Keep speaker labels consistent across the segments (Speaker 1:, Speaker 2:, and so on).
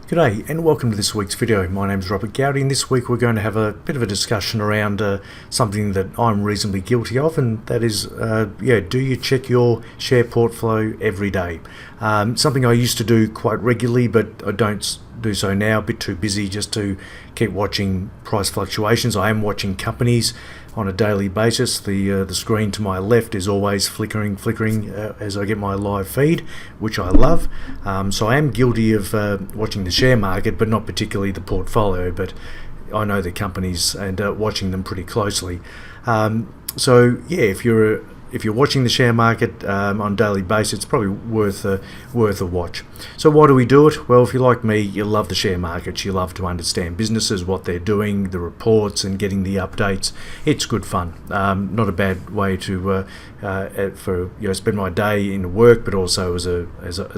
Speaker 1: G'day and welcome to this week's video. My name is Robert Gowdy and this week we're going to have a bit of a discussion around something that I'm reasonably guilty of, and that is, do you check your share portfolio every day? Something I used to do quite regularly, but I don't do so now, a bit too busy just to keep watching price fluctuations. I am watching companies on a daily basis. The screen to my left is always flickering as I get my live feed, which I love. So I am guilty of watching the share market, but not particularly the portfolio, but I know the companies and watching them pretty closely. If you're watching the share market on a daily basis, it's probably worth a watch. So why do we do it? Well, if you're like me, you love the share markets. You love to understand businesses, what they're doing, the reports, and getting the updates. It's good fun. Not a bad way to spend my day in work, but also as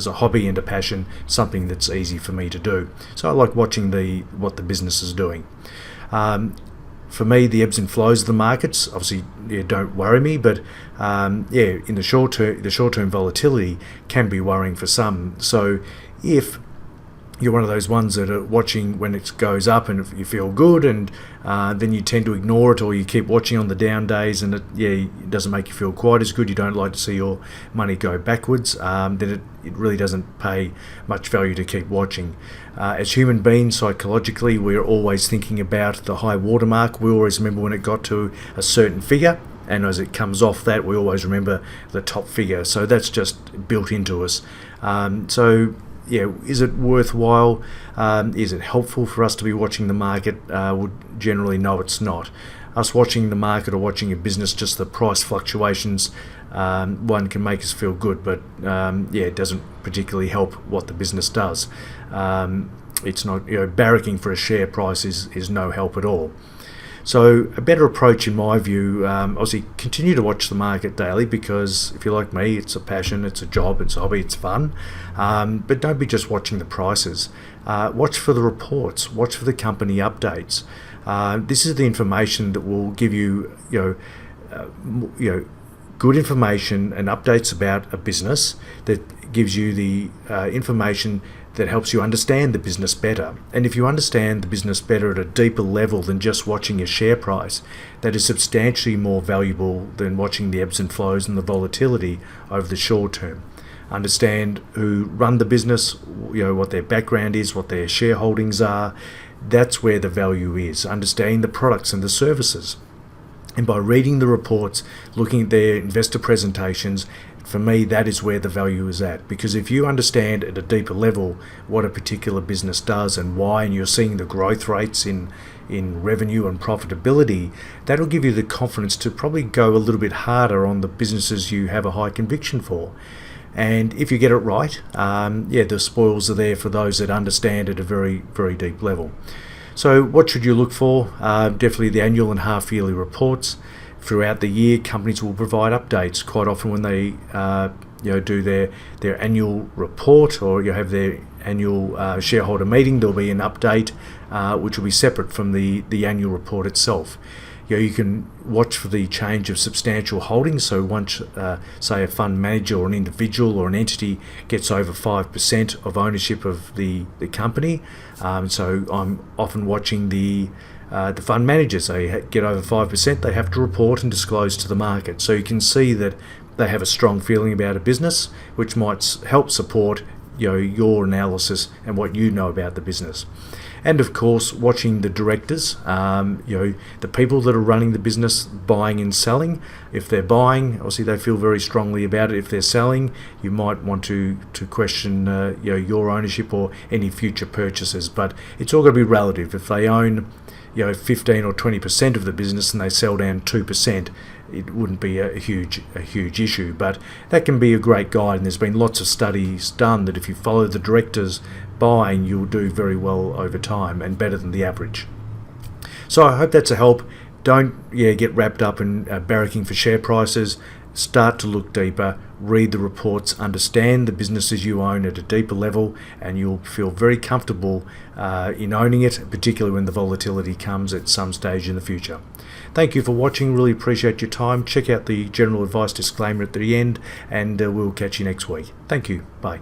Speaker 1: a hobby and a passion, something that's easy for me to do. So I like watching what the business is doing. For me, the ebbs and flows of the markets obviously don't worry me, but in the short term volatility can be worrying for some. So if you're one of those ones that are watching when it goes up and if you feel good, and then you tend to ignore it, or you keep watching on the down days and it doesn't make you feel quite as good, you don't like to see your money go backwards, then it really doesn't pay much value to keep watching. As human beings, psychologically, we're always thinking about the high watermark. We always remember when it got to a certain figure, and as it comes off that, we always remember the top figure. So that's just built into us. Is it worthwhile? Is it helpful for us to be watching the market? Would generally no, it's not. Us watching the market or watching a business, just the price fluctuations, one can make us feel good, but it doesn't particularly help what the business does. It's not, barracking for a share price is no help at all. So a better approach, in my view, obviously continue to watch the market daily, because if you're like me, it's a passion, it's a job, it's a hobby, it's fun. But don't be just watching the prices. Watch for the reports, watch for the company updates. This is the information that will give you, good information and updates about a business, that gives you the information that helps you understand the business better. And if you understand the business better at a deeper level than just watching a share price, that is substantially more valuable than watching the ebbs and flows and the volatility over the short term. Understand who run the business, what their background is, what their shareholdings are. That's where the value is. Understanding the products and the services. And by reading the reports, looking at their investor presentations, for me, that is where the value is at. Because if you understand at a deeper level what a particular business does and why, and you're seeing the growth rates in revenue and profitability, that'll give you the confidence to probably go a little bit harder on the businesses you have a high conviction for. And if you get it right, the spoils are there for those that understand at a very, very deep level. So what should you look for? Definitely the annual and half-yearly reports. Throughout the year, companies will provide updates. Quite often when they do their annual report, or you have their annual shareholder meeting, there'll be an update which will be separate from the annual report itself. You can watch for the change of substantial holdings. So once, say, a fund manager or an individual or an entity gets over 5% of ownership of the company, so I'm often watching the fund managers. They get over 5%, they have to report and disclose to the market. So you can see that they have a strong feeling about a business, which might help support your analysis and what you know about the business. And of course, watching the directors, the people that are running the business, buying and selling. If they're buying, obviously they feel very strongly about it. If they're selling, you might want to question your ownership or any future purchases. But it's all going to be relative. If they own 15 or 20% of the business and they sell down 2%, it wouldn't be a huge issue. But that can be a great guide, and there's been lots of studies done that if you follow the directors buying, you'll do very well over time and better than the average. So I hope that's a help. Don't get wrapped up in barracking for share prices. Start to look deeper, read the reports, understand the businesses you own at a deeper level, and you'll feel very comfortable in owning it, particularly when the volatility comes at some stage in the future. Thank you for watching. Really appreciate your time. Check out the general advice disclaimer at the end, and we'll catch you next week. Thank you. Bye.